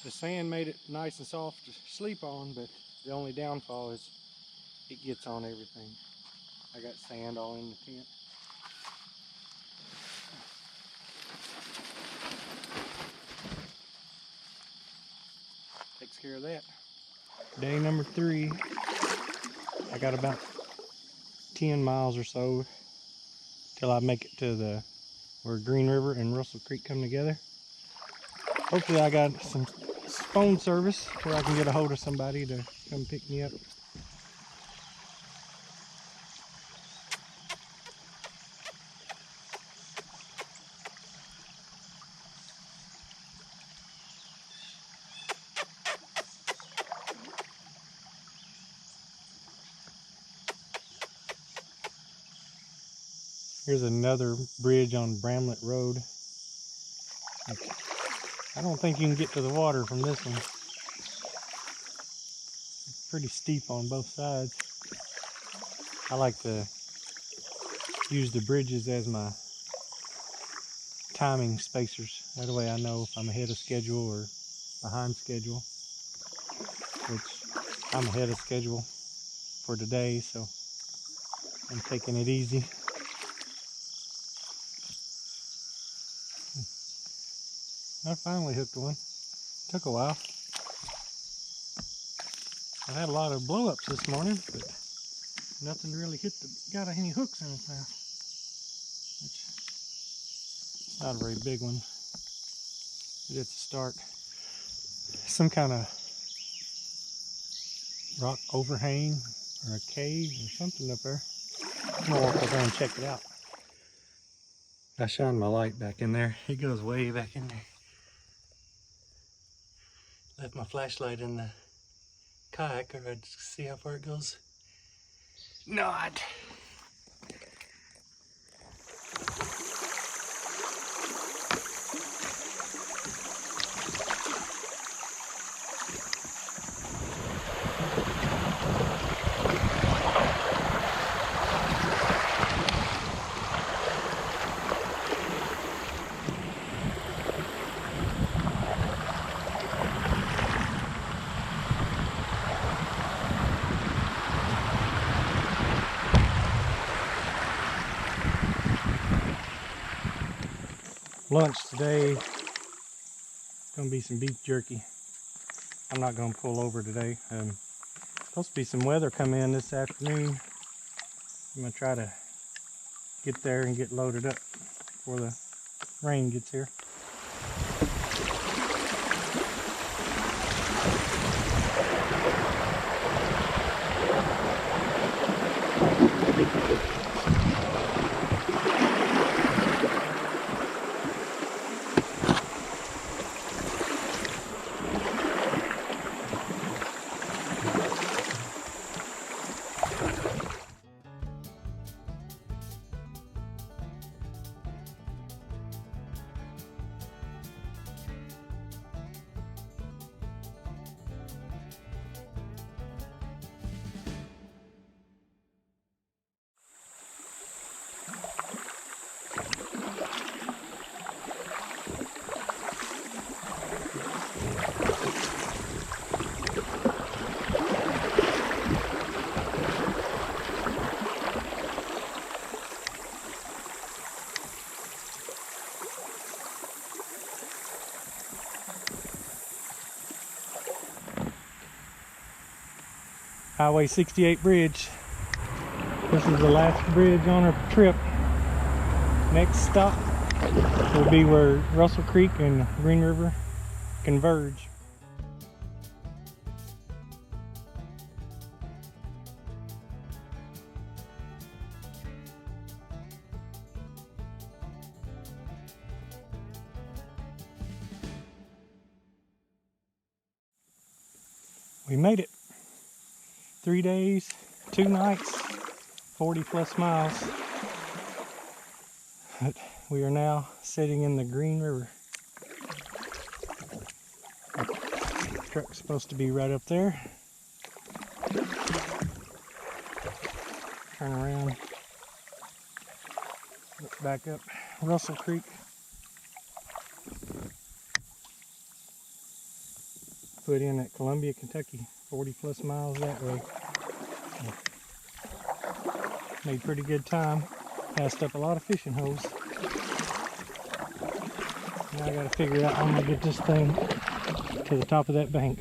The sand made it nice and soft to sleep on, but the only downfall is it gets on everything. I got sand all in the tent. Takes care of that. Day number 3. I got about 10 miles or so till I make it to where Green River and Russell Creek come together. Hopefully I got some phone service where I can get a hold of somebody to come pick me up. Here's another bridge on Bramlett Road. I don't think you can get to the water from this one. It's pretty steep on both sides. I like to use the bridges as my timing spacers. That way I know if I'm ahead of schedule or behind schedule. Which I'm ahead of schedule for today, so I'm taking it easy. I finally hooked one. Took a while. I had a lot of blow-ups this morning, but nothing really got any hooks in its mouth. Which is not a very big one. But it's a start. Some kind of rock overhang or a cave or something up there. I'm gonna walk over there and check it out. I shine my light back in there. It goes way back in there. Left my flashlight in the kayak, or I'd see how far it goes. Not. Lunch today, gonna be some beef jerky. I'm not gonna pull over today. Supposed to be some weather come in this afternoon. I'm gonna try to get there and get loaded up before the rain gets here. Highway 68 bridge. This is the last bridge on our trip. Next stop will be where Russell Creek and Green River converge. We made it. 3 days, 2 nights, 40+ miles. But we are now sitting in the Green River. The truck's supposed to be right up there. Turn around, look back up Russell Creek. put in at Columbia, Kentucky, 40 plus miles that way. Made pretty good time. Passed up a lot of fishing holes. Now I gotta figure out how I'm gonna get this thing to the top of that bank.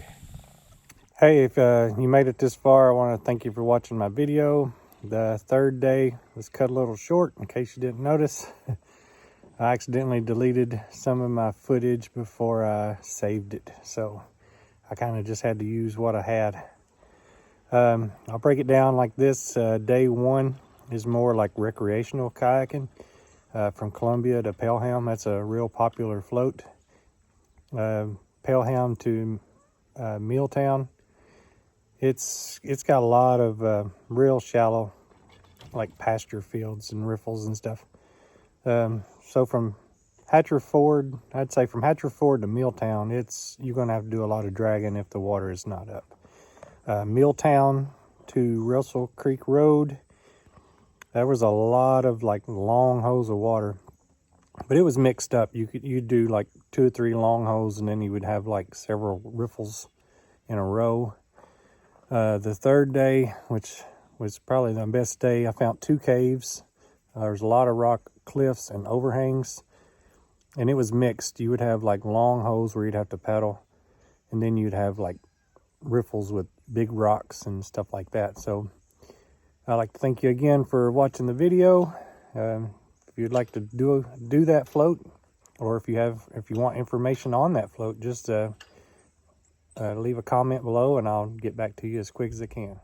Hey, if you made it this far, I want to thank you for watching my video. The third day was cut a little short, in case you didn't notice. I accidentally deleted some of my footage before I saved it, so I kind of just had to use what I had. I'll break it down like this. Day one is more like recreational kayaking. From Columbia to Pelham, that's a real popular float. Pelham to Milltown, it's got a lot of real shallow, like pasture fields and riffles and stuff. So from Hatcher Ford, I'd say from Hatcher Ford to Milltown, you're gonna have to do a lot of dragging if the water is not up. Milltown to Russell Creek Road, there was a lot of like long hose of water, but it was mixed up. You'd do like 2 or 3 long hoses, and then you would have like several riffles in a row. The third day, which was probably the best day, I found 2 caves. There's a lot of rock cliffs and overhangs, and it was mixed. You would have like long hose where you'd have to paddle, and then you'd have like riffles with big rocks and stuff like that. So I'd like to thank you again for watching the video. If you'd like to do that float, or if you want information on that float, just leave a comment below and I'll get back to you as quick as I can.